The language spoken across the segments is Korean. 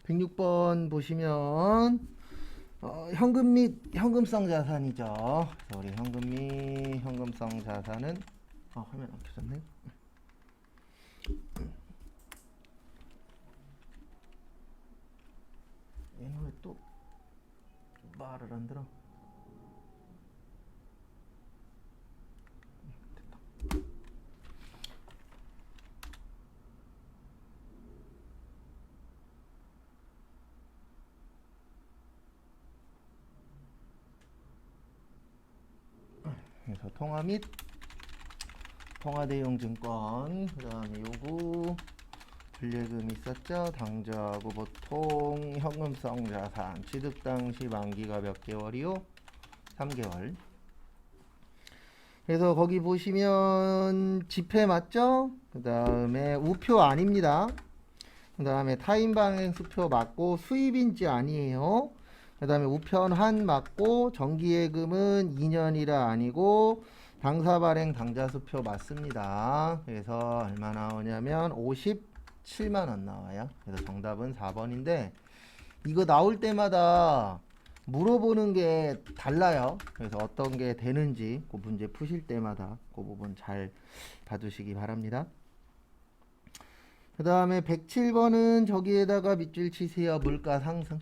106번 보시면 현금 및 현금성 자산이죠. 그래서 우리 현금 및 현금성 자산은 화면 안 켜졌네. 얘는 왜 또 말을 안 들어? 그래서 통화 및 통화 대용 증권, 그 다음에 요구 불예금 있었죠. 당좌하고 보통 현금성 자산 취득 당시 만기가 몇 개월이요? 3개월. 그래서 거기 보시면 지폐 맞죠? 그 다음에 우표 아닙니다. 그 다음에 타인 발행 수표 맞고 수입인지 아니에요. 그 다음에 우편한 맞고 정기예금은 2년이라 아니고 당사 발행 당좌 수표 맞습니다. 그래서 얼마 나오냐면 57만원 나와요. 그래서 정답은 4번인데 이거 나올 때마다 물어보는 게 달라요. 그래서 어떤 게 되는지 그 문제 푸실 때마다 그 부분 잘 봐두시기 바랍니다. 그 다음에 107번은 저기에다가 밑줄 치세요. 물가 상승.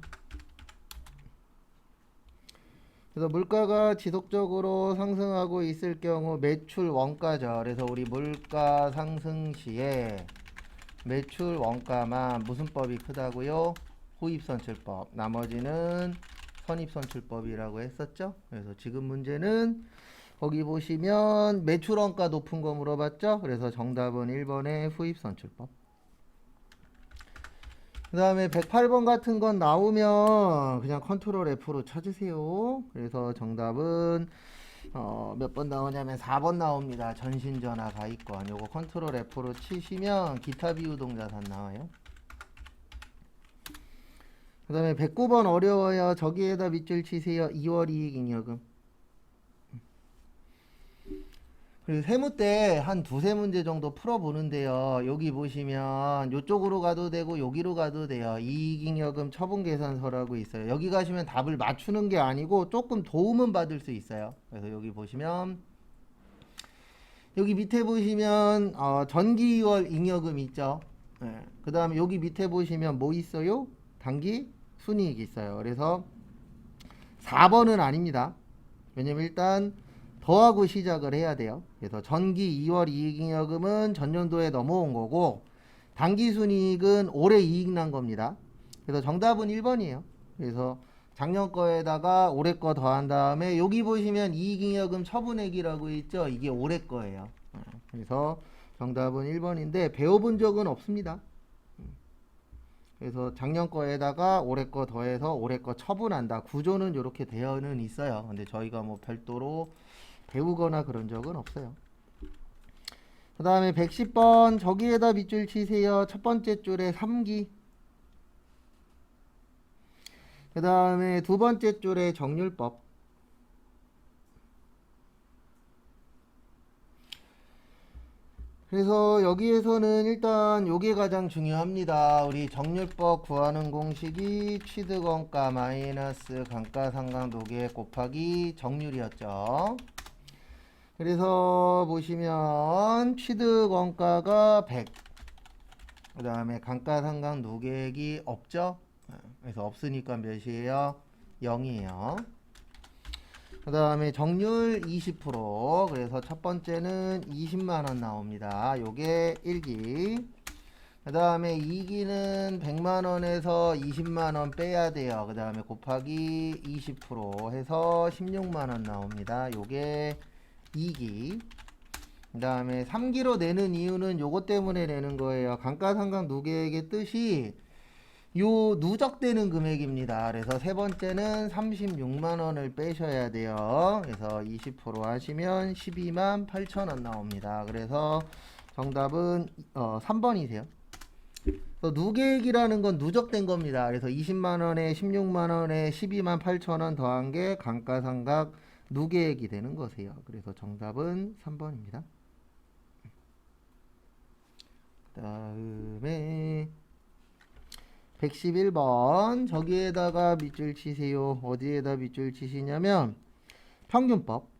그래서 물가가 지속적으로 상승하고 있을 경우 매출 원가죠. 그래서 우리 물가 상승 시에 매출 원가만 무슨 법이 크다고요? 호입선출법. 나머지는 선입선출법이라고 했었죠. 그래서 지금 문제는 거기 보시면 매출 원가 높은 거 물어봤죠. 그래서 정답은 1번의 후입선출법. 그 다음에 108번 같은 건 나오면 그냥 컨트롤 F로 쳐주세요. 그래서 정답은 몇 번 나오냐면 4번 나옵니다. 전신전화 가입권. 요거 컨트롤 F로 치시면 기타 비유동자산 나와요. 그 다음에 109번 어려워요. 저기에다 밑줄 치세요. 2월 이익잉여금. 그리고 세무 때 한 두세 문제 정도 풀어보는데요. 여기 보시면 이쪽으로 가도 되고 여기로 가도 돼요. 이익잉여금 처분계산서라고 있어요. 여기 가시면 답을 맞추는 게 아니고 조금 도움은 받을 수 있어요. 그래서 여기 보시면 여기 밑에 보시면 전기 2월 잉여금 있죠. 네. 그 다음에 여기 밑에 보시면 뭐 있어요? 단기 순이익 있어요. 그래서 4번은 아닙니다. 왜냐면 일단 더하고 시작을 해야 돼요. 그래서 전기 2월 이익잉여금은 전년도에 넘어온 거고 당기순이익은 올해 이익 난 겁니다. 그래서 정답은 1번이에요. 그래서 작년 거에다가 올해 거 더한 다음에 여기 보시면 이익잉여금 처분액이라고 있죠. 이게 올해 거예요. 그래서 정답은 1번인데 배워본 적은 없습니다. 그래서 작년 거에다가 올해 거 더해서 올해 거 처분한다. 구조는 이렇게 되어는 있어요. 근데 저희가 뭐 별도로 배우거나 그런 적은 없어요. 그 다음에 110번 저기에다 밑줄 치세요. 첫 번째 줄에 3기. 그 다음에 두 번째 줄에 정률법. 그래서 여기에서는 일단 요게 가장 중요합니다. 우리 정률법 구하는 공식이 취득원가 마이너스 감가상각노계 곱하기 정률이었죠. 그래서 보시면 취득원가가 100, 그 다음에 감가상각노계액이 없죠. 그래서 없으니까 몇이에요? 0이에요. 그 다음에 정률 20%. 그래서 첫 번째는 20만원 나옵니다. 요게 1기. 그 다음에 2기는 100만원에서 20만원 빼야 돼요. 그 다음에 곱하기 20% 해서 16만원 나옵니다. 요게 2기. 그 다음에 3기로 내는 이유는 요것 때문에 내는 거예요. 감가상각 누계액의 뜻이 요 누적되는 금액입니다. 그래서 세 번째는 36만원을 빼셔야 돼요. 그래서 20% 하시면 12만 8천원 나옵니다. 그래서 정답은 3번이세요. 누계액이라는 건 누적된 겁니다. 그래서 20만원에 16만원에 12만 8천원 더한 게 감가상각 누계액이 되는 거세요. 그래서 정답은 3번입니다. 그 다음에 111번 저기에다가 밑줄 치세요. 어디에다 밑줄 치시냐면 평균법.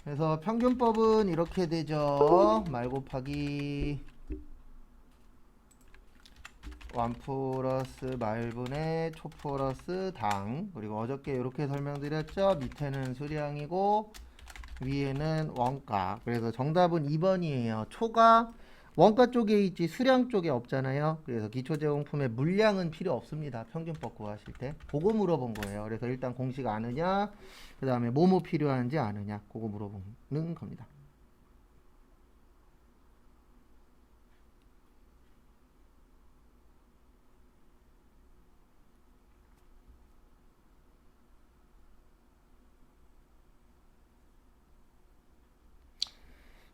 그래서 평균법은 이렇게 되죠. 말 곱하기 1 플러스 말분의 초 플러스 당. 그리고 어저께 이렇게 설명드렸죠. 밑에는 수량이고 위에는 원가. 그래서 정답은 2번이에요. 초가 원가 쪽에 있지 수량 쪽에 없잖아요. 그래서 기초제공품의 물량은 필요 없습니다. 평균법 구하실 때. 그거 물어본 거예요. 그래서 일단 공식 아느냐, 그 다음에 뭐뭐 필요한지 아느냐, 그거 물어보는 겁니다.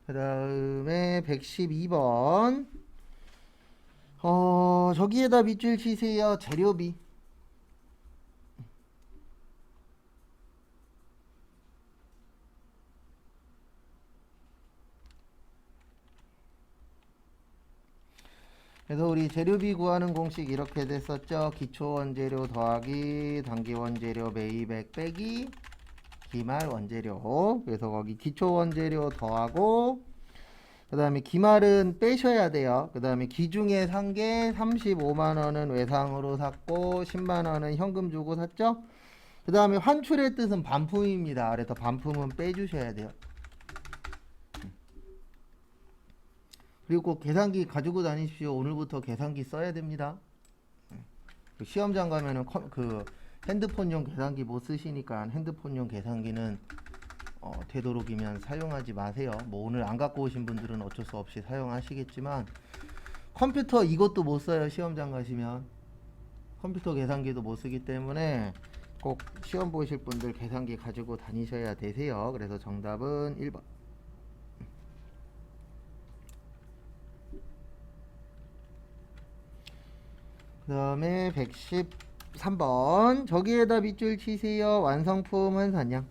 그 다음에 112번 저기에다 밑줄 치세요. 재료비. 그래서 우리 재료비 구하는 공식 이렇게 됐었죠. 기초원재료 더하기 단기원재료 매입액 빼기 기말 원재료. 그래서 거기 기초원재료 더하고 그 다음에 기말은 빼셔야 돼요. 그 다음에 기중에 산 게 35만원은 외상으로 샀고 10만원은 현금 주고 샀죠. 그 다음에 환출의 뜻은 반품입니다. 그래서 반품은 빼주셔야 돼요. 그리고 꼭 계산기 가지고 다니십시오. 오늘부터 계산기 써야 됩니다. 시험장 가면은 핸드폰용 계산기 못 쓰시니까 핸드폰용 계산기는 되도록이면 사용하지 마세요. 뭐 오늘 안 갖고 오신 분들은 어쩔 수 없이 사용하시겠지만 컴퓨터 이것도 못 써요. 시험장 가시면 컴퓨터 계산기도 못 쓰기 때문에 꼭 시험 보실 분들 계산기 가지고 다니셔야 되세요. 그래서 정답은 1번. 그 다음에 113번 저기에다 밑줄 치세요. 완성품 환산량.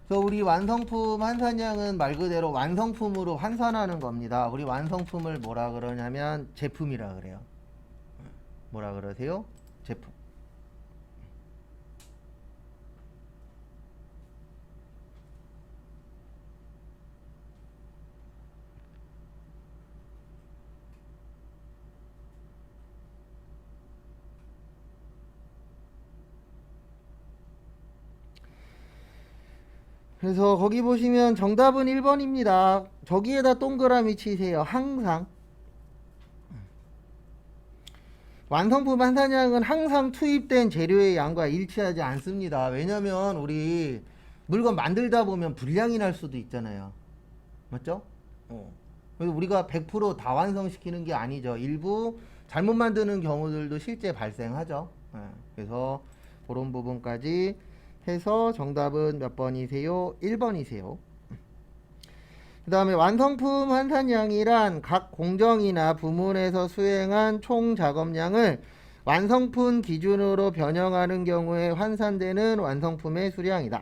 그래서 우리 완성품 환산량은 말 그대로 완성품으로 환산하는 겁니다. 우리 완성품을 뭐라 그러냐면 제품이라 그래요. 뭐라 그러세요? 제품. 그래서 거기 보시면 정답은 1번입니다. 저기에다 동그라미 치세요. 항상. 완성품 환산량은 항상 투입된 재료의 양과 일치하지 않습니다. 왜냐면 우리 물건 만들다 보면 불량이 날 수도 있잖아요. 맞죠? 그래서 우리가 100%다 완성시키는 게 아니죠. 일부 잘못 만드는 경우들도 실제 발생하죠. 그래서 그런 부분까지 해서 정답은 몇 번이세요? 1번이세요. 그 다음에 완성품 환산량이란 각 공정이나 부문에서 수행한 총 작업량을 완성품 기준으로 변형하는 경우에 환산되는 완성품의 수량이다.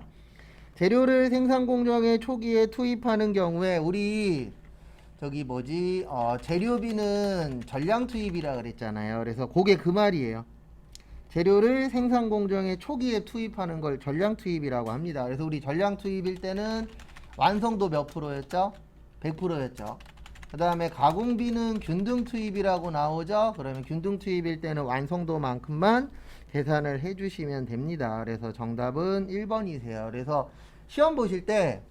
재료를 생산 공정의 초기에 투입하는 경우에 우리 재료비는 전량 투입이라 그랬잖아요. 그래서 그게 그 말이에요. 재료를 생산 공정의 초기에 투입하는 걸 전량 투입이라고 합니다. 그래서 우리 전량 투입일 때는 완성도 몇 프로였죠? 100%였죠. 그 다음에 가공비는 균등 투입이라고 나오죠. 그러면 균등 투입일 때는 완성도만큼만 계산을 해주시면 됩니다. 그래서 정답은 1번이세요. 그래서 시험 보실 때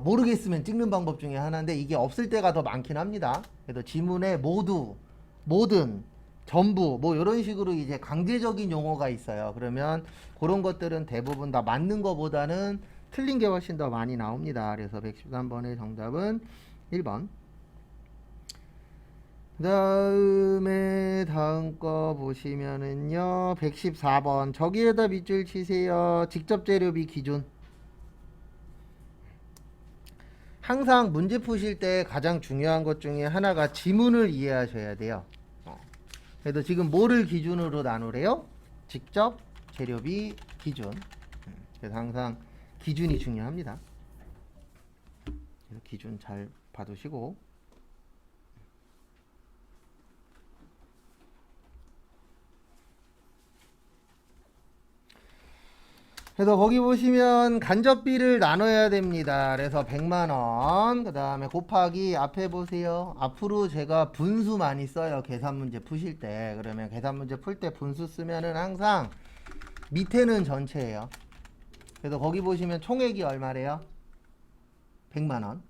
모르겠으면 찍는 방법 중에 하나인데 이게 없을 때가 더 많긴 합니다. 그래서 지문에 모두, 모든, 전부 뭐 이런 식으로 이제 강제적인 용어가 있어요. 그러면 그런 것들은 대부분 다 맞는 것보다는 틀린 게 훨씬 더 많이 나옵니다. 그래서 113번의 정답은 1번. 그 다음에 다음 거 보시면은요 114번 저기에다 밑줄 치세요. 직접 재료비 기준. 항상 문제 푸실 때 가장 중요한 것 중에 하나가 지문을 이해하셔야 돼요. 그래도 지금 뭐를 기준으로 나누래요? 직접 재료비 기준. 그래서 항상 기준이 중요합니다. 그래서 기준 잘 봐두시고. 그래서 거기 보시면 간접비를 나눠야 됩니다. 그래서 100만원, 그 다음에 곱하기 앞에 보세요. 앞으로 제가 분수 많이 써요. 계산 문제 푸실 때. 그러면 계산 문제 풀 때 분수 쓰면은 항상 밑에는 전체예요. 그래서 거기 보시면 총액이 얼마래요? 100만원.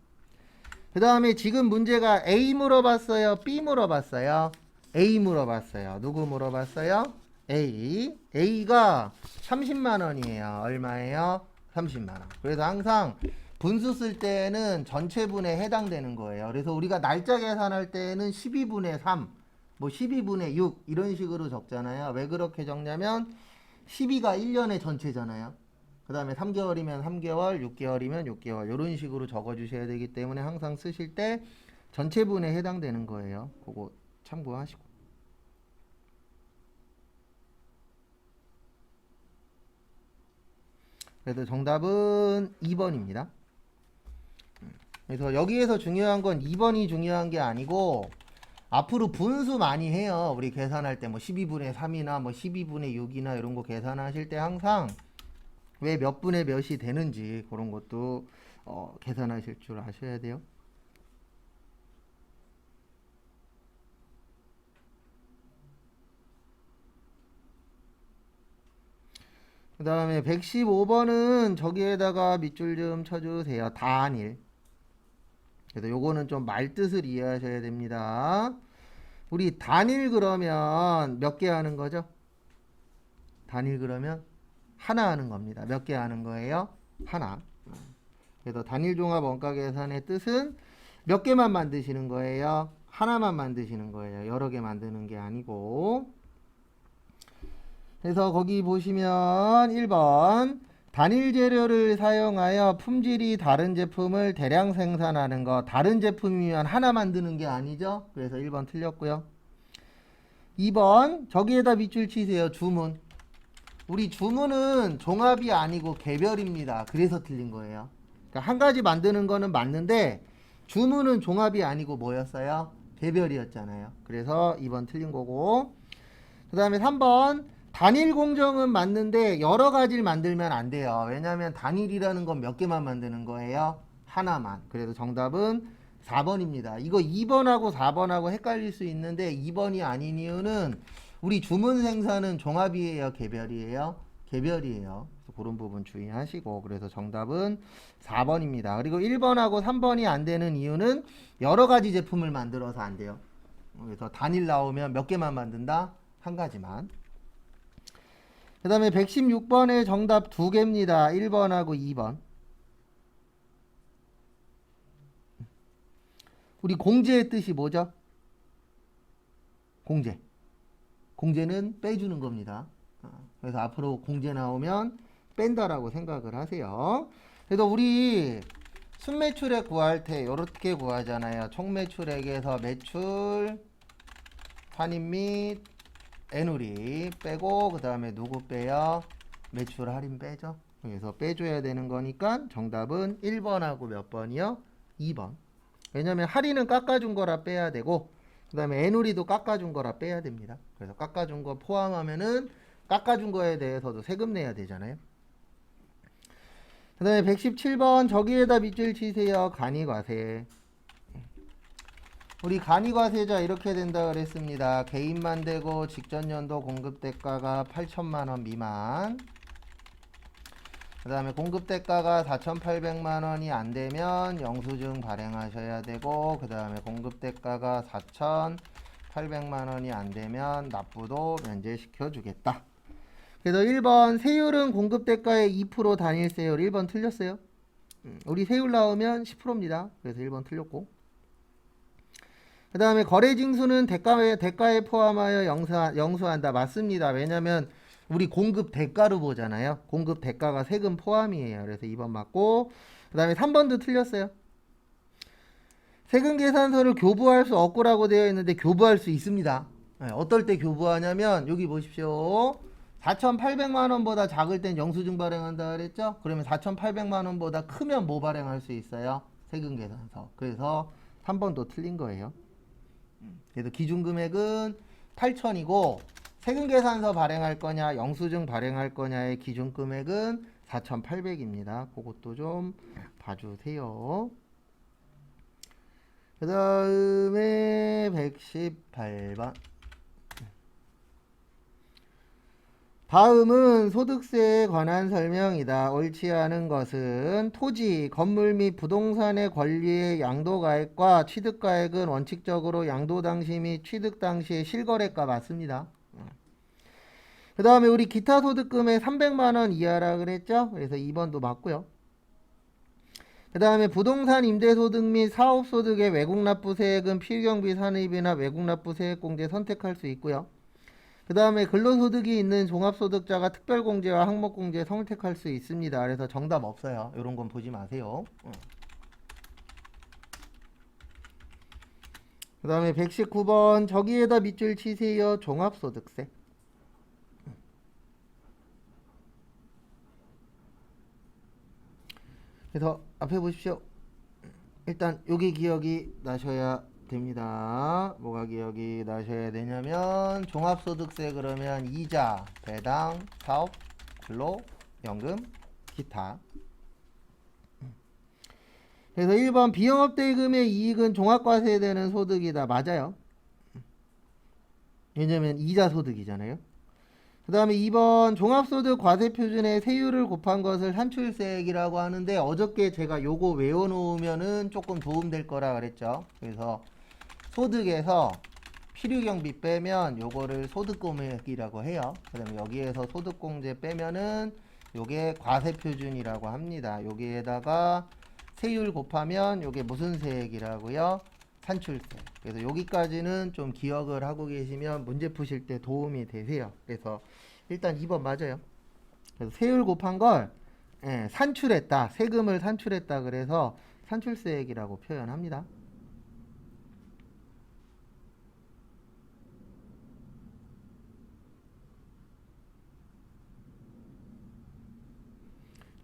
그 다음에 지금 문제가 A 물어봤어요? B 물어봤어요? A 물어봤어요. 누구 물어봤어요? A. A가 30만원이에요. 얼마예요? 30만원. 그래서 항상 분수 쓸 때는 전체분에 해당되는 거예요. 그래서 우리가 날짜 계산할 때는 12분의 3, 뭐 12분의 6 이런 식으로 적잖아요. 왜 그렇게 적냐면 12가 1년의 전체잖아요. 그 다음에 3개월이면 3개월, 6개월이면 6개월 이런 식으로 적어주셔야 되기 때문에 항상 쓰실 때 전체분에 해당되는 거예요. 그거 참고하시고. 그래서 정답은 2번입니다. 그래서 여기에서 중요한 건 2번이 중요한 게 아니고 앞으로 분수 많이 해요. 우리 계산할 때 뭐 12분의 3이나 뭐 12분의 6이나 이런 거 계산하실 때 항상 왜 몇 분의 몇이 되는지 그런 것도 계산하실 줄 아셔야 돼요. 그 다음에 115번은 저기에다가 밑줄 좀 쳐주세요. 단일. 그래서 요거는 좀 말뜻을 이해하셔야 됩니다. 우리 단일 그러면 몇 개 하는 거죠? 단일 그러면 하나 하는 겁니다. 몇 개 하는 거예요? 하나. 그래서 단일 종합 원가 계산의 뜻은 몇 개만 만드시는 거예요? 하나만 만드시는 거예요. 여러 개 만드는 게 아니고. 그래서 거기 보시면 1번 단일 재료를 사용하여 품질이 다른 제품을 대량 생산하는 거. 다른 제품이면 하나 만드는 게 아니죠. 그래서 1번 틀렸고요. 2번 저기에다 밑줄 치세요. 주문. 우리 주문은 종합이 아니고 개별입니다. 그래서 틀린 거예요. 그러니까 한 가지 만드는 거는 맞는데 주문은 종합이 아니고 뭐였어요? 개별이었잖아요. 그래서 2번 틀린 거고. 그 다음에 3번 단일 공정은 맞는데 여러 가지를 만들면 안 돼요. 왜냐하면 단일이라는 건 몇 개만 만드는 거예요? 하나만. 그래서 정답은 4번입니다. 이거 2번하고 4번하고 헷갈릴 수 있는데 2번이 아닌 이유는 우리 주문 생산은 종합이에요? 개별이에요? 개별이에요. 그래서 그런 부분 주의하시고 그래서 정답은 4번입니다. 그리고 1번하고 3번이 안 되는 이유는 여러 가지 제품을 만들어서 안 돼요. 그래서 단일 나오면 몇 개만 만든다? 한 가지만. 그 다음에 116번의 정답 2개입니다. 1번하고 2번. 우리 공제의 뜻이 뭐죠? 공제. 공제는 빼주는 겁니다. 그래서 앞으로 공제 나오면 뺀다라고 생각을 하세요. 그래서 우리 순매출액 구할 때 이렇게 구하잖아요. 총매출액에서 매출, 환입 및 애누리 빼고 그 다음에 누구 빼요? 매출 할인 빼죠. 그래서 빼줘야 되는 거니까 정답은 1번하고 몇 번이요? 2번. 왜냐면 할인은 깎아준 거라 빼야 되고 그 다음에 애누리도 깎아준 거라 빼야 됩니다. 그래서 깎아준 거 포함하면은 깎아준 거에 대해서도 세금 내야 되잖아요. 그 다음에 117번 저기에다 밑줄 치세요. 간이과세. 우리 간이과세자 이렇게 된다 그랬습니다. 개인만 되고 직전 연도 공급 대가가 8천만원 미만. 그 다음에 공급 대가가 4,800만원이 안 되면 영수증 발행하셔야 되고 그 다음에 공급 대가가 4,800만원이 안 되면 납부도 면제시켜 주겠다. 그래서 1번 세율은 공급 대가의 2% 단일 세율 1번 틀렸어요. 우리 세율 나오면 10%입니다. 그래서 1번 틀렸고 그 다음에 거래징수는 대가에 포함하여 영수한다. 맞습니다. 왜냐면 우리 공급 대가로 보잖아요. 공급 대가가 세금 포함이에요. 그래서 2번 맞고 그 다음에 3번도 틀렸어요. 세금 계산서를 교부할 수 없고라고 되어 있는데 교부할 수 있습니다. 네, 어떨 때 교부하냐면 여기 보십시오. 4,800만 원보다 작을 땐 영수증 발행한다 그랬죠? 그러면 4,800만 원보다 크면 뭐 발행할 수 있어요? 세금 계산서. 그래서 3번도 틀린 거예요. 그래서 기준 금액은 8,000이고 세금 계산서 발행할 거냐, 영수증 발행할 거냐의 기준 금액은 4,800입니다. 그것도 좀 봐주세요. 그 다음에 118번. 다음은 소득세에 관한 설명이다. 옳지 않은 것은 토지, 건물 및 부동산의 권리의 양도가액과 취득가액은 원칙적으로 양도 당시 및 취득 당시의 실거래가 맞습니다. 그 다음에 우리 기타 소득금의 300만원 이하라 그랬죠? 그래서 2번도 맞고요. 그 다음에 부동산 임대소득 및 사업소득의 외국납부세액은 필경비 산입이나 외국납부세액공제 선택할 수 있고요. 그 다음에 근로소득이 있는 종합소득자가 특별공제와 항목공제 선택할 수 있습니다. 그래서 정답 없어요. 이런 건 보지 마세요. 그 다음에 119번 저기에다 밑줄 치세요. 종합소득세. 그래서 앞에 보십시오. 일단 여기 기억이 나셔야 됩니다. 뭐가 기억이 나셔야 되냐면 종합소득세 그러면 이자, 배당, 사업, 근로, 연금, 기타. 그래서 1번 비영업대금의 이익은 종합과세되는 소득이다. 맞아요. 왜냐면 이자 소득이잖아요. 그 다음에 2번 종합소득 과세표준에 세율을 곱한 것을 산출세액이라고 하는데 어저께 제가 요거 외워놓으면은 조금 도움될 거라 그랬죠. 그래서 소득에서 필요경비 빼면 요거를 소득금액이라고 해요. 그 다음에 여기에서 소득공제 빼면은 요게 과세표준이라고 합니다. 여기에다가 세율 곱하면 요게 무슨 세액이라고요? 산출세. 그래서 여기까지는 좀 기억을 하고 계시면 문제 푸실 때 도움이 되세요. 그래서 일단 2번 맞아요. 그래서 세율 곱한 걸 산출했다. 세금을 산출했다. 그래서 산출세액이라고 표현합니다.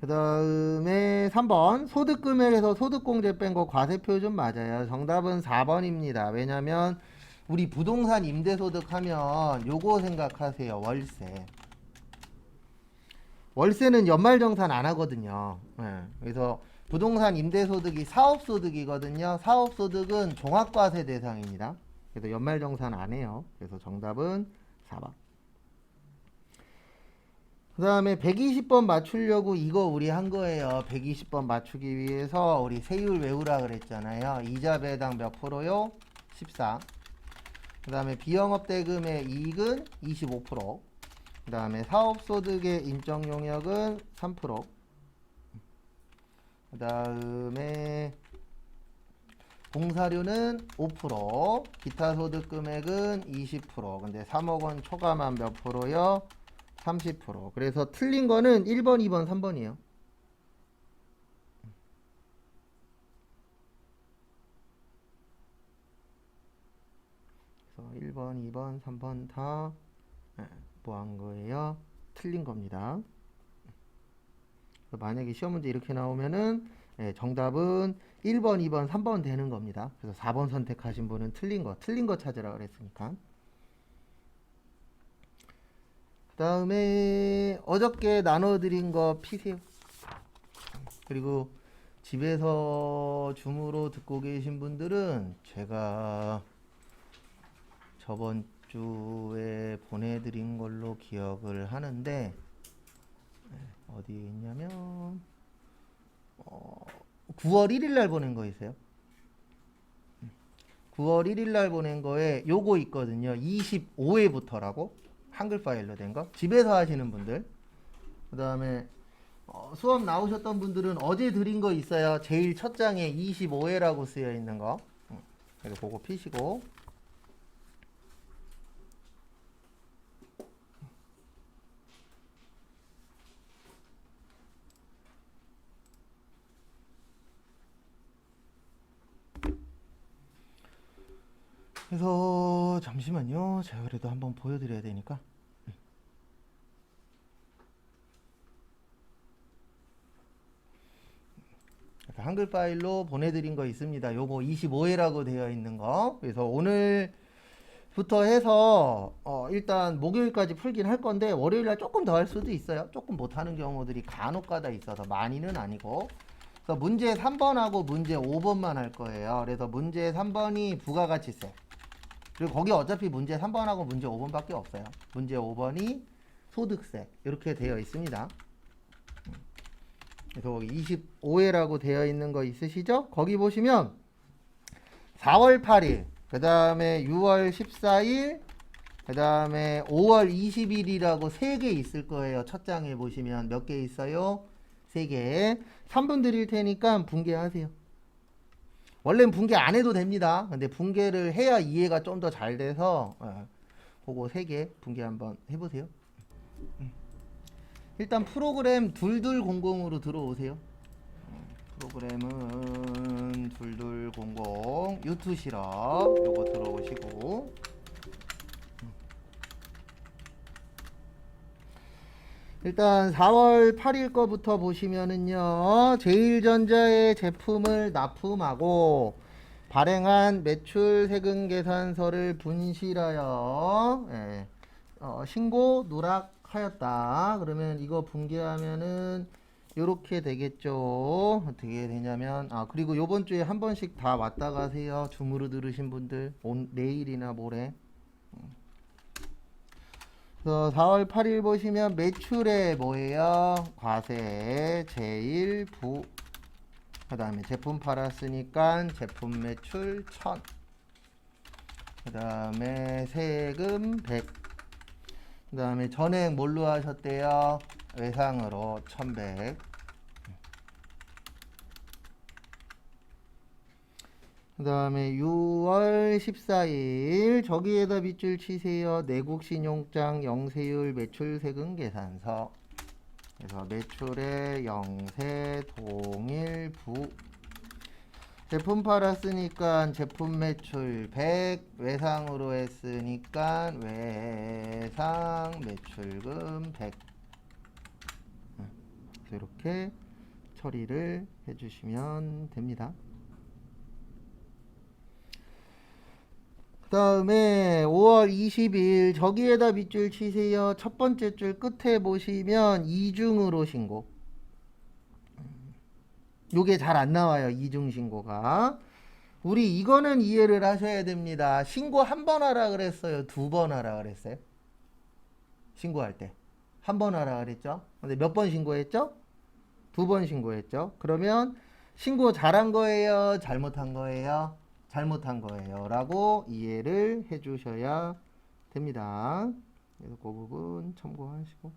그 다음에 3번 소득금액에서 소득공제 뺀 거 과세표준 맞아요. 정답은 4번입니다. 왜냐면 우리 부동산 임대소득 하면 요거 생각하세요. 월세. 월세는 연말정산 안 하거든요. 그래서 부동산 임대소득이 사업소득이거든요. 사업소득은 종합과세 대상입니다. 그래서 연말정산 안 해요. 그래서 정답은 4번. 그 다음에 120번 맞추려고 이거 우리 한 거예요. 120번 맞추기 위해서 우리 세율 외우라 그랬잖아요. 이자 배당 몇 프로요? 14. 그 다음에 비영업대금의 이익은 25%. 그 다음에 사업소득의 인정용역은 3%. 그 다음에 봉사료는 5%. 기타 소득 금액은 20%. 근데 3억 원 초과만 몇 프로요? 30%. 그래서 틀린 거는 1번, 2번, 3번이에요. 그래서 1번, 2번, 3번 다 뭐 한 거예요? 틀린 겁니다. 만약에 시험 문제 이렇게 나오면은 정답은 1번, 2번, 3번 되는 겁니다. 그래서 4번 선택하신 분은 틀린 거 찾으라 그랬으니까. 그 다음에 어저께 나눠드린 거 피세요. 그리고 집에서 줌으로 듣고 계신 분들은 제가 저번 주에 보내드린 걸로 기억을 하는데 어디에 있냐면 9월 1일 날 보낸 거 있어요. 9월 1일 날 보낸 거에 요거 있거든요. 25회부터라고 한글 파일로 된 거. 집에서 하시는 분들. 그 다음에 수업 나오셨던 분들은 어제 드린 거 있어요. 제일 첫 장에 25회라고 쓰여 있는 거. 그래서 그거 피시고. 그래서 잠시만요. 제가 그래도 한번 보여드려야 되니까. 한글 파일로 보내드린 거 있습니다. 요거 25회라고 되어 있는 거. 그래서 오늘부터 해서 일단 목요일까지 풀긴 할 건데 월요일날 조금 더 할 수도 있어요. 조금 못하는 경우들이 간혹가다 있어서 많이는 아니고. 그래서 문제 3번하고 문제 5번만 할 거예요. 그래서 문제 3번이 부가가치세. 그리고 거기 어차피 문제 3번하고 문제 5번밖에 없어요. 문제 5번이 소득세. 이렇게 되어 있습니다. 그래서 25회라고 되어 있는 거 있으시죠? 거기 보시면 4월 8일, 그 다음에 6월 14일, 그 다음에 5월 20일이라고 3개 있을 거예요. 첫 장에 보시면 몇 개 있어요? 3개. 3분 드릴 테니까 분개하세요. 원래는 분개 안 해도 됩니다. 근데 분개를 해야 이해가 좀 더 잘 돼서 그거 3개 분개 한번 해보세요. 일단 프로그램 2200으로 들어오세요. 프로그램은 2200 유튜 실험 요거 들어오시고 일단 4월 8일 거부터 보시면은요. 제일전자의 제품을 납품하고 발행한 매출 세금 계산서를 분실하여 신고 누락하였다. 그러면 이거 분개하면은 요렇게 되겠죠. 어떻게 되냐면 그리고 요번 주에 한 번씩 다 왔다 가세요. 줌으로 들으신 분들 내일이나 모레. 그래서 4월 8일 보시면 매출에 뭐예요? 과세 제일 부. 그 다음에 제품 팔았으니까 제품 매출 1000. 그 다음에 세금 100. 그 다음에 전액 뭘로 하셨대요? 외상으로 1100. 그 다음에 6월 14일 저기에다 밑줄 치세요. 내국신용장 영세율 매출세금 계산서. 그래서 매출의 영세 동일 부. 제품 팔았으니까 제품 매출 100, 외상으로 했으니까 외상 매출금 100. 이렇게 처리를 해주시면 됩니다. 그 다음에 5월 20일 저기에다 밑줄 치세요. 첫 번째 줄 끝에 보시면 이중으로 신고. 요게 잘 안 나와요. 이중 신고가. 우리 이거는 이해를 하셔야 됩니다. 신고 한 번 하라 그랬어요? 2번 하라 그랬어요? 신고할 때. 한 번 하라 그랬죠? 근데 몇 번 신고했죠? 2번 신고했죠? 그러면 신고 잘한 거예요? 잘못한 거예요? 잘못한 거예요. 라고 이해를 해 주셔야 됩니다. 그래서 그 부분 참고하시고.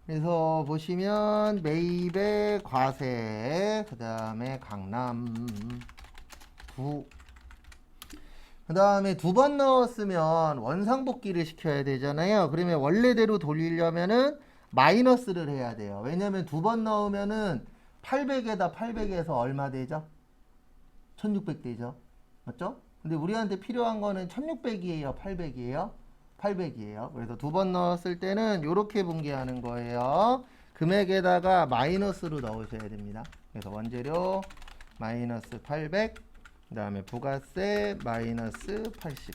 그래서 보시면 매입의 과세, 그 다음에 강남 부, 그 다음에 2번 넣었으면 원상복귀를 시켜야 되잖아요. 그러면 원래대로 돌리려면은 마이너스를 해야 돼요. 왜냐면 2번 넣으면은 800에다 800에서 얼마 되죠? 1600 되죠. 맞죠? 근데 우리한테 필요한 거는 1600이에요? 800이에요? 800이에요. 그래서 2번 넣었을 때는 이렇게 분개하는 거예요. 금액에다가 마이너스로 넣으셔야 됩니다. 그래서 원재료 마이너스 800, 그 다음에 부가세 마이너스 80.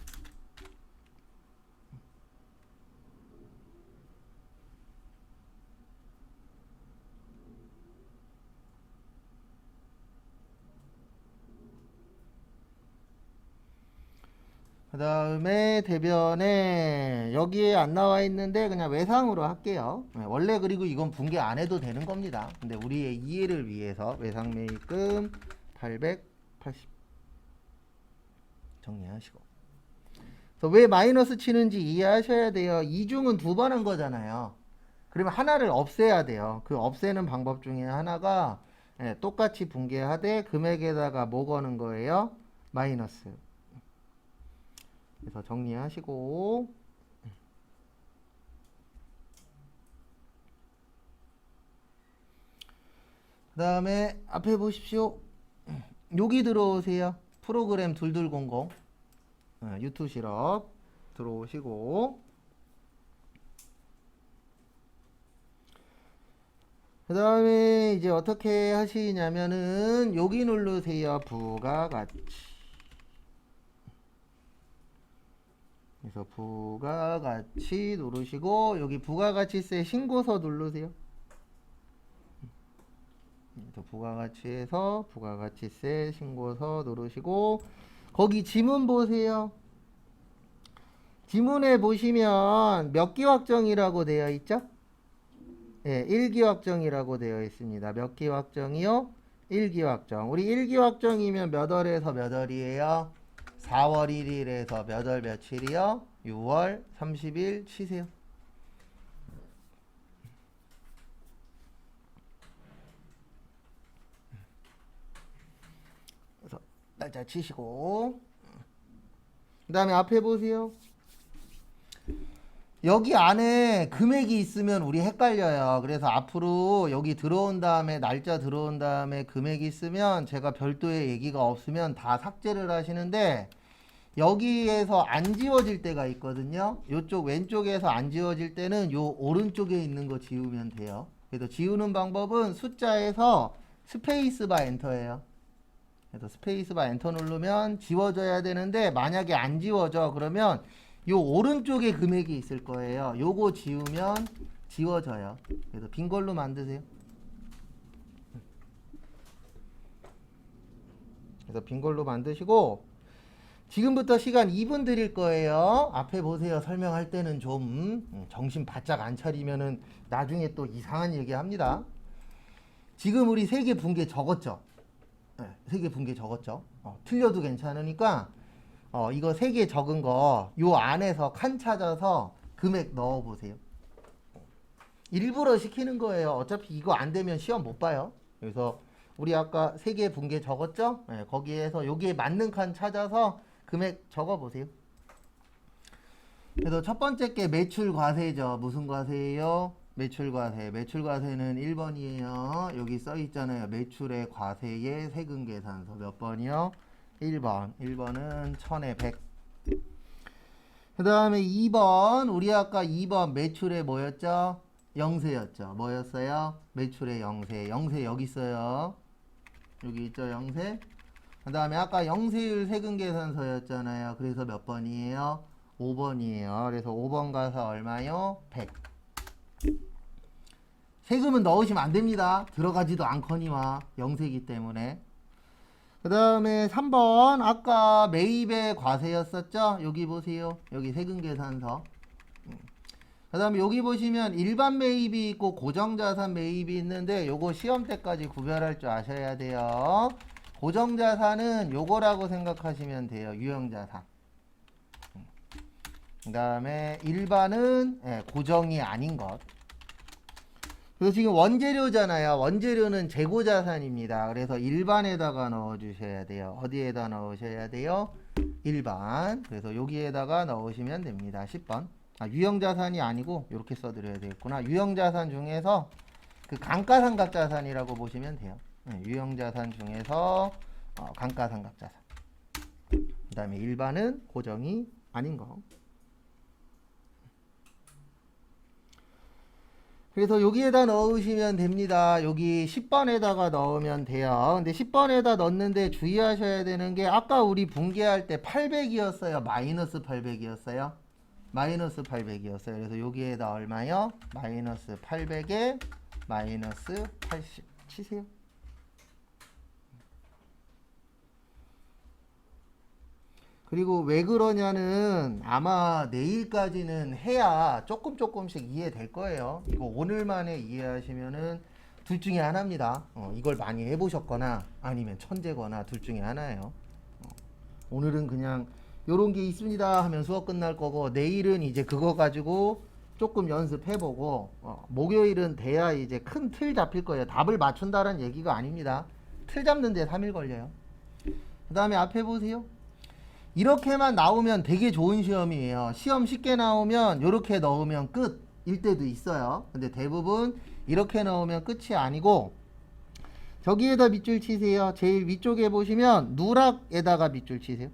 그 다음에 대변에 여기에 안 나와 있는데 그냥 외상으로 할게요. 원래 그리고 이건 분개 안 해도 되는 겁니다. 근데 우리의 이해를 위해서 외상 매입금 880 정리하시고. 그래서 왜 마이너스 치는지 이해하셔야 돼요. 이중은 2번 한 거잖아요. 그러면 하나를 없애야 돼요. 그 없애는 방법 중에 하나가 똑같이 분개하되 금액에다가 뭐 거는 거예요? 마이너스. 그래서 정리하시고 그 다음에 앞에 보십시오. 여기 들어오세요. 프로그램 2200 유튜 실업 들어오시고, 그 다음에 이제 어떻게 하시냐면은 여기 누르세요. 부가가치. 그래서 부가가치 누르시고 여기 부가가치세 신고서 누르세요. 부가가치에서 부가가치세 신고서 누르시고 거기 지문 보세요. 지문에 보시면 몇 기 확정이라고 되어 있죠? 예, 1기 확정이라고 되어 있습니다. 몇 기 확정이요? 1기 확정. 우리 1기 확정이면 몇 월에서 몇 월이에요? 4월 1일에서 몇 월 며칠이요? 6월 30일 치세요. 그래서 날짜 치시고, 그 다음에 앞에 보세요. 여기 안에 금액이 있으면 우리 헷갈려요. 그래서 앞으로 여기 들어온 다음에 날짜 들어온 다음에 금액이 있으면 제가 별도의 얘기가 없으면 다 삭제를 하시는데, 여기에서 안 지워질 때가 있거든요. 이쪽 왼쪽에서 안 지워질 때는 요 오른쪽에 있는 거 지우면 돼요. 그래서 지우는 방법은 숫자에서 스페이스바 엔터예요. 그래서 스페이스바 엔터 누르면 지워져야 되는데, 만약에 안 지워져 그러면 요 오른쪽에 금액이 있을 거예요. 요거 지우면 지워져요. 그래서 빈 걸로 만드세요. 그래서 빈 걸로 만드시고, 지금부터 시간 2분 드릴 거예요. 앞에 보세요. 설명할 때는 좀 정신 바짝 안 차리면은 나중에 또 이상한 얘기 합니다. 지금 우리 3개 분계 적었죠? 네, 3개 분계 적었죠? 틀려도 괜찮으니까 이거 3개 적은 거 요 안에서 칸 찾아서 금액 넣어 보세요. 일부러 시키는 거예요. 어차피 이거 안 되면 시험 못 봐요. 그래서 우리 아까 3개 분계 적었죠? 네, 거기에서 여기에 맞는 칸 찾아서 금액 적어 보세요. 그래서 첫 번째 게 매출 과세죠. 무슨 과세예요? 매출 과세. 매출 과세는 1번이에요. 여기 써 있잖아요. 매출의 과세의 세금 계산서 몇 번이요? 1번. 1번은 1000에 100. 그 다음에 2번. 우리 아까 2번 매출의 뭐였죠? 영세였죠. 뭐였어요? 매출의 영세. 영세 여기 있어요. 여기 있죠, 영세. 그 다음에 아까 영세율 세금 계산서였잖아요. 그래서 몇 번이에요? 5번이에요. 그래서 5번 가서 얼마요? 100. 세금은 넣으시면 안 됩니다. 들어가지도 않거니와 영세기 때문에. 그 다음에 3번 아까 매입의 과세였었죠? 여기 보세요. 여기 세금 계산서. 그 다음에 여기 보시면 일반 매입이 있고 고정자산 매입이 있는데 요거 시험 때까지 구별할 줄 아셔야 돼요. 고정자산은 요거라고 생각하시면 돼요. 유형자산. 그 다음에 일반은 고정이 아닌 것. 그래서 지금 원재료잖아요. 원재료는 재고자산입니다. 그래서 일반에다가 넣어주셔야 돼요. 어디에다 넣으셔야 돼요? 일반. 그래서 여기에다가 넣으시면 됩니다. 10번. 유형자산이 아니고 이렇게 써드려야 되겠구나. 유형자산 중에서 그 감가상각자산이라고 보시면 돼요. 유형자산 중에서 감가상각자산. 그 다음에 일반은 고정이 아닌 거. 그래서 여기에다 넣으시면 됩니다. 여기 10번에다가 넣으면 돼요. 근데 10번에다 넣는데 주의하셔야 되는 게 아까 우리 분계할 때 800이었어요. 마이너스 800이었어요. 마이너스 800이었어요. 그래서 여기에다 얼마요? 마이너스 800에 마이너스 80 치세요. 그리고 왜 그러냐는 아마 내일까지는 해야 조금씩 이해될 거예요. 이거 오늘 만에 이해하시면은 둘 중에 하나입니다. 이걸 많이 해보셨거나 아니면 천재거나 둘 중에 하나예요. 오늘은 그냥 요런 게 있습니다 하면 수업 끝날 거고, 내일은 이제 그거 가지고 조금 연습해보고, 목요일은 돼야 이제 큰 틀 잡힐 거예요. 답을 맞춘다는 얘기가 아닙니다. 틀 잡는데 3일 걸려요. 그 다음에 앞에 보세요. 이렇게만 나오면 되게 좋은 시험이에요. 시험 쉽게 나오면 이렇게 넣으면 끝일 때도 있어요. 근데 대부분 이렇게 넣으면 끝이 아니고 저기에다 밑줄 치세요. 제일 위쪽에 보시면 누락에다가 밑줄 치세요.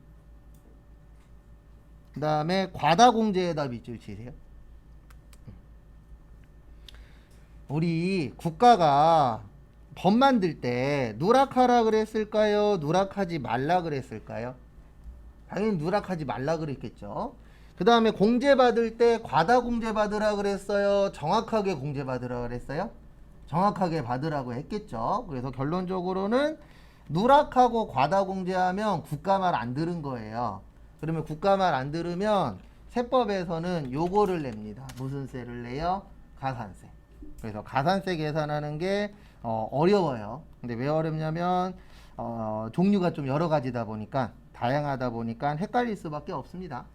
그 다음에 과다공제에다 밑줄 치세요. 우리 국가가 법 만들 때 누락하라 그랬을까요? 누락하지 말라 그랬을까요? 당연히 누락하지 말라 그랬겠죠. 그 다음에 공제 받을 때 과다 공제 받으라 그랬어요? 정확하게 공제 받으라 그랬어요? 정확하게 받으라고 했겠죠. 그래서 결론적으로는 누락하고 과다 공제하면 국가 말 안 들은 거예요. 그러면 국가 말 안 들으면 세법에서는 요거를 냅니다. 무슨 세를 내요? 가산세. 그래서 가산세 계산하는 게 어려워요. 근데 왜 어렵냐면 종류가 좀 여러 가지다 보니까 다양하다 보니까 헷갈릴 수밖에 없습니다.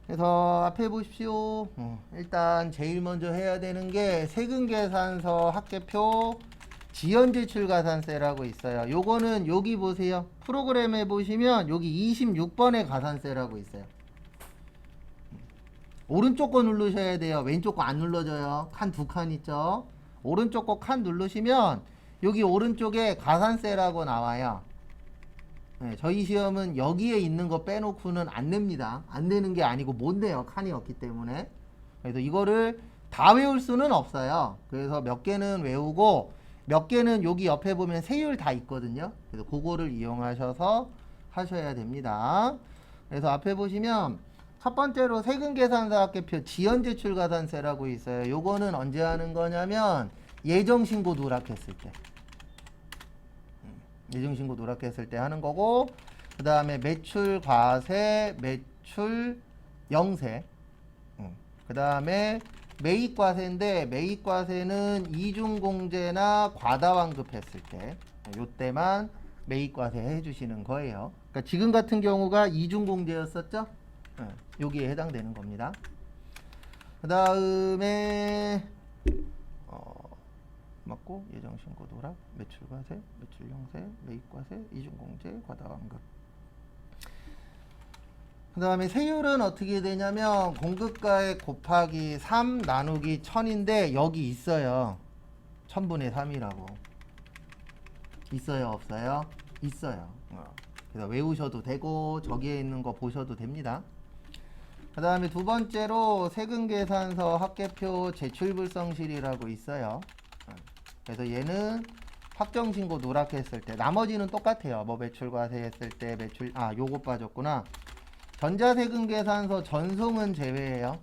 그래서 앞에 보십시오. 일단 제일 먼저 해야 되는 게 세금계산서 합계표 지연제출가산세라고 있어요. 요거는 여기 보세요. 프로그램에 보시면 여기 26번에 가산세라고 있어요. 오른쪽 거 누르셔야 돼요. 왼쪽 거 안 눌러져요. 칸 두 칸 있죠. 오른쪽 거 칸 누르시면 여기 오른쪽에 가산세라고 나와요. 네, 저희 시험은 여기에 있는 거 빼놓고는 안 냅니다. 안 내는 게 아니고 못 내요. 칸이 없기 때문에. 그래서 이거를 다 외울 수는 없어요. 그래서 몇 개는 외우고 몇 개는 여기 옆에 보면 세율 다 있거든요. 그래서 그거를 이용하셔서 하셔야 됩니다. 그래서 앞에 보시면 첫 번째로 세금계산서 합계표 지연제출가산세라고 있어요. 요거는 언제 하는 거냐면 예정신고 누락했을 때. 예정신고 누락했을 때 하는 거고, 그 다음에 매출 과세, 매출 영세, 그 다음에 매입과세인데 매입과세는 이중공제나 과다환급했을 때, 요때만 매입과세 해주시는 거예요. 그러니까 지금 같은 경우가 이중공제였었죠? 여기에 해당되는 겁니다. 그 다음에 맞고 예정신고 누락, 매출과세, 매출영세, 매입과세, 이중공제, 과다환급. 그 다음에 세율은 어떻게 되냐면 공급가액 곱하기 3 나누기 1000인데 여기 있어요. 1000분의 3이라고. 있어요? 없어요? 있어요. 그래서 외우셔도 되고 저기에 있는 거 보셔도 됩니다. 그 다음에 두 번째로 세금계산서 합계표 제출불성실이라고 있어요. 그래서 얘는 확정신고 누락했을 때, 나머지는 똑같아요. 뭐 매출과세 했을 때 요거 빠졌구나. 전자세금계산서 전송은 제외예요.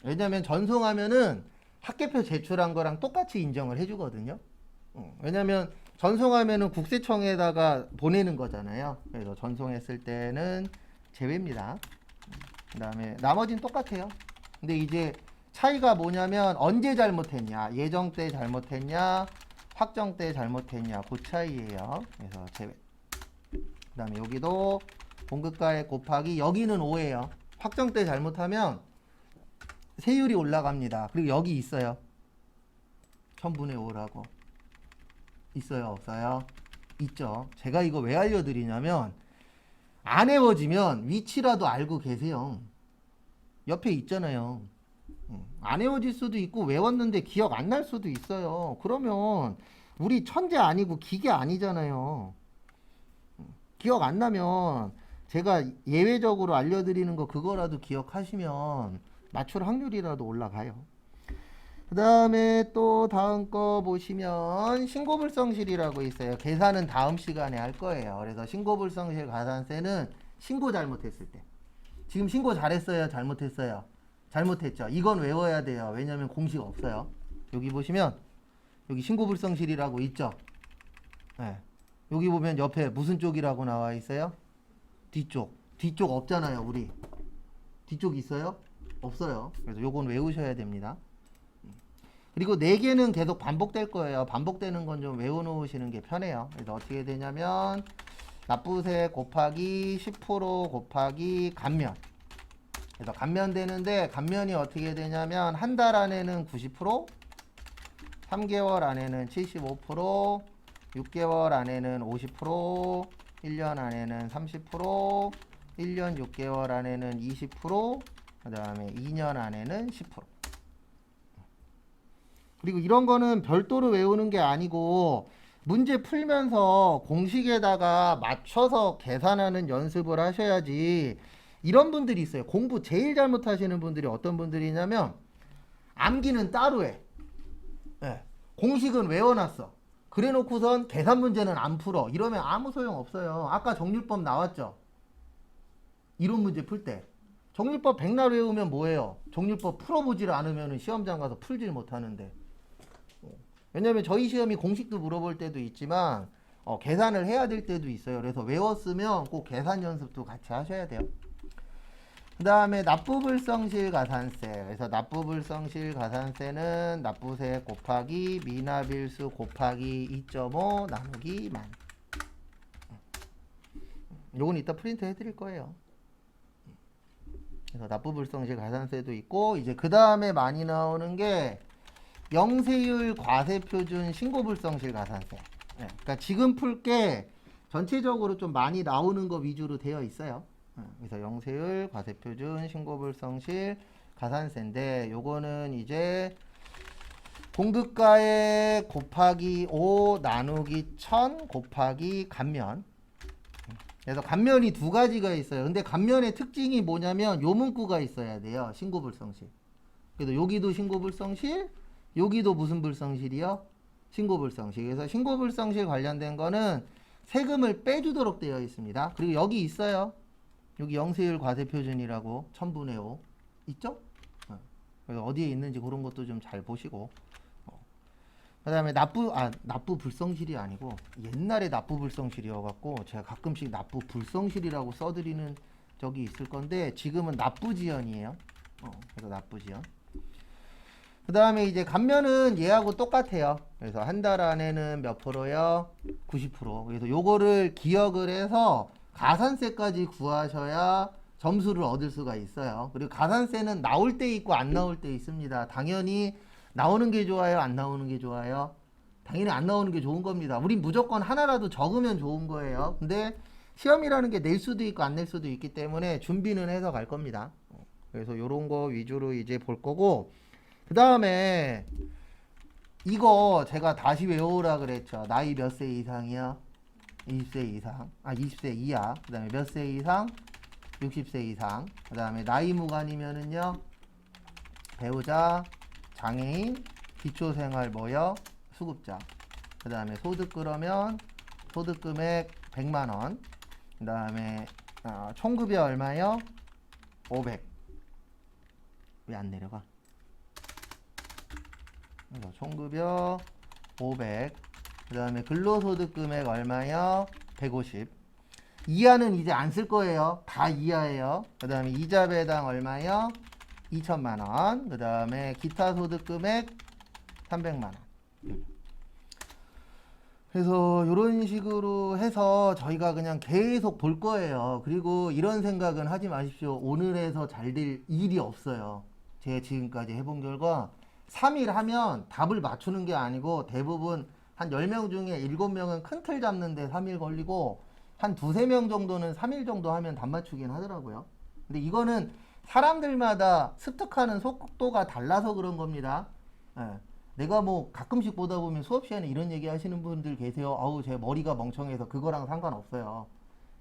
왜냐면 전송하면은 합계표 제출한 거랑 똑같이 인정을 해주거든요. 왜냐면 전송하면은 국세청에다가 보내는 거잖아요. 그래서 전송했을 때는 제외입니다. 그 다음에 나머지는 똑같아요. 근데 이제 차이가 뭐냐면 언제 잘못했냐, 예정 때 잘못했냐, 확정 때 잘못했냐, 그 차이예요. 그래서 제외. 그 다음에 여기도 공급가액 곱하기, 여기는 5예요. 확정 때 잘못하면 세율이 올라갑니다. 그리고 여기 있어요. 1000분의 5라고. 있어요? 없어요? 있죠. 제가 이거 왜 알려드리냐면 안 외워지면 위치라도 알고 계세요. 옆에 있잖아요. 안 외워질 수도 있고 외웠는데 기억 안 날 수도 있어요. 그러면 우리 천재 아니고 기계 아니잖아요. 기억 안 나면 제가 예외적으로 알려드리는 거 그거라도 기억하시면 맞출 확률이라도 올라가요. 그 다음에 또 다음 거 보시면 신고불성실이라고 있어요. 계산은 다음 시간에 할 거예요. 그래서 신고불성실 가산세는 신고 잘못했을 때. 지금 신고 잘했어요? 잘못했어요? 잘못했죠. 이건 외워야 돼요. 왜냐면 공식 없어요. 여기 보시면 여기 신고불성실이라고 있죠. 네. 여기 보면 옆에 무슨 쪽이라고 나와 있어요? 뒤쪽. 뒤쪽 없잖아요. 우리 뒤쪽 있어요? 없어요. 그래서 요건 외우셔야 됩니다. 그리고 4개는 계속 반복될 거예요. 반복되는 건 좀 외워놓으시는 게 편해요. 그래서 어떻게 되냐면 납부세 곱하기 10% 곱하기 감면. 그래서 감면되는데 감면이 어떻게 되냐면 한 달 안에는 90%, 3개월 안에는 75%, 6개월 안에는 50%, 1년 안에는 30%, 1년 6개월 안에는 20%, 그 다음에 2년 안에는 10%. 그리고 이런 거는 별도로 외우는 게 아니고 문제 풀면서 공식에다가 맞춰서 계산하는 연습을 하셔야지. 이런 분들이 있어요. 공부 제일 잘못하시는 분들이 어떤 분들이냐면 암기는 따로 해. 예. 공식은 외워놨어. 그래 놓고선 계산 문제는 안 풀어. 이러면 아무 소용 없어요. 아까 정률법 나왔죠? 이론 문제 풀 때. 정률법 백날 외우면 뭐예요? 정률법 풀어보질 않으면 시험장 가서 풀질 못하는데. 왜냐면 저희 시험이 공식도 물어볼 때도 있지만 계산을 해야 될 때도 있어요. 그래서 외웠으면 꼭 계산 연습도 같이 하셔야 돼요. 그 다음에 납부불성실 가산세. 그래서 납부불성실 가산세는 납부세 곱하기 미납일수 곱하기 2.5 나누기 만. 요건 이따 프린트 해드릴 거예요. 그래서 납부불성실 가산세도 있고, 이제 그 다음에 많이 나오는 게 영세율 과세표준 신고불성실 가산세. 네, 그러니까 지금 풀 게 전체적으로 좀 많이 나오는 거 위주로 되어 있어요. 그래서 영세율 과세표준 신고불성실 가산세인데, 요거는 이제 공급가액 곱하기 5 나누기 1000 곱하기 감면. 그래서 감면이 두 가지가 있어요. 근데 감면의 특징이 뭐냐면 요 문구가 있어야 돼요. 신고불성실. 그래서 여기도 신고불성실, 여기도 무슨 불성실이요? 신고불성실. 그래서 신고불성실 관련된 거는 세금을 빼주도록 되어 있습니다. 그리고 여기 있어요. 여기 영세율 과세표준이라고 1000분의 5 있죠? 그래서 어디에 있는지 그런 것도 좀 잘 보시고. 그 다음에 납부 불성실이 아니고 옛날에 납부 불성실이어갖고 제가 가끔씩 납부 불성실이라고 써드리는 적이 있을 건데 지금은 납부지연이에요. 그래서 납부지연. 그 다음에 이제 감면은 얘하고 똑같아요. 그래서 한 달 안에는 몇 프로요? 90%. 그래서 요거를 기억을 해서 가산세까지 구하셔야 점수를 얻을 수가 있어요. 그리고 가산세는 나올 때 있고 안 나올 때 있습니다. 당연히 나오는 게 좋아요? 안 나오는 게 좋아요? 당연히 안 나오는 게 좋은 겁니다. 우린 무조건 하나라도 적으면 좋은 거예요. 근데 시험이라는 게 낼 수도 있고 안 낼 수도 있기 때문에 준비는 해서 갈 겁니다. 그래서 요런 거 위주로 이제 볼 거고, 그 다음에 이거 제가 다시 외우라 그랬죠. 나이 몇 세 이상이요? 20세 이상. 20세 이하. 그 다음에 몇 세 이상? 60세 이상. 그 다음에 나이 무관이면은요, 배우자, 장애인, 기초생활 뭐요? 수급자. 그 다음에 소득 그러면 소득금액 100만원. 그 다음에 총급여 얼마요? 500. 왜 안 내려가? 총급여 500. 그 다음에 근로소득금액 얼마요? 150. 이하는 이제 안 쓸 거예요. 다 이하예요. 그 다음에 이자 배당 얼마요? 2천만원. 그 다음에 기타 소득금액 300만원. 그래서 이런 식으로 해서 저희가 그냥 계속 볼 거예요. 그리고 이런 생각은 하지 마십시오. 오늘에서 잘 될 일이 없어요. 제가 지금까지 해본 결과 3일 하면 답을 맞추는 게 아니고 대부분 한 10명 중에 7명은 큰 틀 잡는데 3일 걸리고 한 2~3명 정도는 3일 정도 하면 답 맞추긴 하더라고요. 근데 이거는 사람들마다 습득하는 속도가 달라서 그런 겁니다. 예. 내가 뭐 가끔씩 보다 보면 수업 시간에 이런 얘기 하시는 분들 계세요. 아우, 제 머리가 멍청해서 그거랑 상관없어요.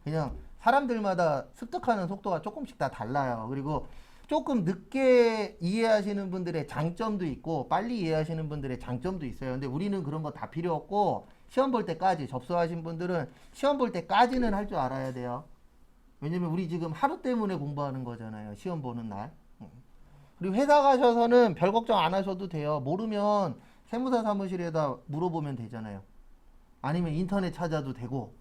그냥 사람들마다 습득하는 속도가 조금씩 다 달라요. 그리고 조금 늦게 이해하시는 분들의 장점도 있고 빨리 이해하시는 분들의 장점도 있어요. 근데 우리는 그런 거 다 필요 없고 시험 볼 때까지 접수하신 분들은 시험 볼 때까지는 할 줄 알아야 돼요. 왜냐면 우리 지금 하루 때문에 공부하는 거잖아요. 시험 보는 날. 그리고 회사 가셔서는 별 걱정 안 하셔도 돼요. 모르면 세무사 사무실에다 물어보면 되잖아요. 아니면 인터넷 찾아도 되고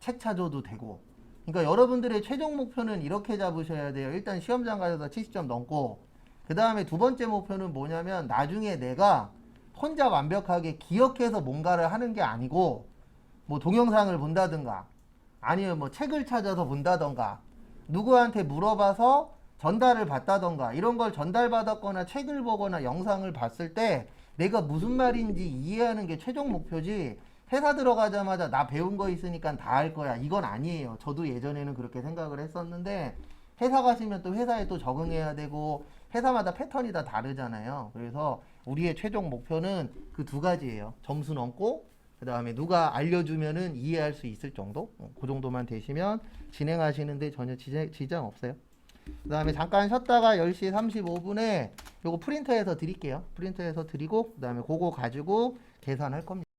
책 찾아도 되고. 그러니까 여러분들의 최종 목표는 이렇게 잡으셔야 돼요. 일단 시험장 가셔서 70점 넘고, 그 다음에 두 번째 목표는 뭐냐면 나중에 내가 혼자 완벽하게 기억해서 뭔가를 하는 게 아니고 뭐 동영상을 본다든가 아니면 뭐 책을 찾아서 본다던가 누구한테 물어봐서 전달을 받다던가 이런 걸 전달받았거나 책을 보거나 영상을 봤을 때 내가 무슨 말인지 이해하는 게 최종 목표지, 회사 들어가자마자 나 배운 거 있으니까 다 할 거야, 이건 아니에요. 저도 예전에는 그렇게 생각을 했었는데 회사 가시면 또 회사에 또 적응해야 되고 회사마다 패턴이 다 다르잖아요. 그래서 우리의 최종 목표는 그 두 가지예요. 점수 넘고 그 다음에 누가 알려주면은 이해할 수 있을 정도? 그 정도만 되시면 진행하시는데 전혀 지장 없어요. 그 다음에 잠깐 쉬었다가 10시 35분에 요거 프린터해서 드릴게요. 프린터해서 드리고 그 다음에 그거 가지고 계산할 겁니다.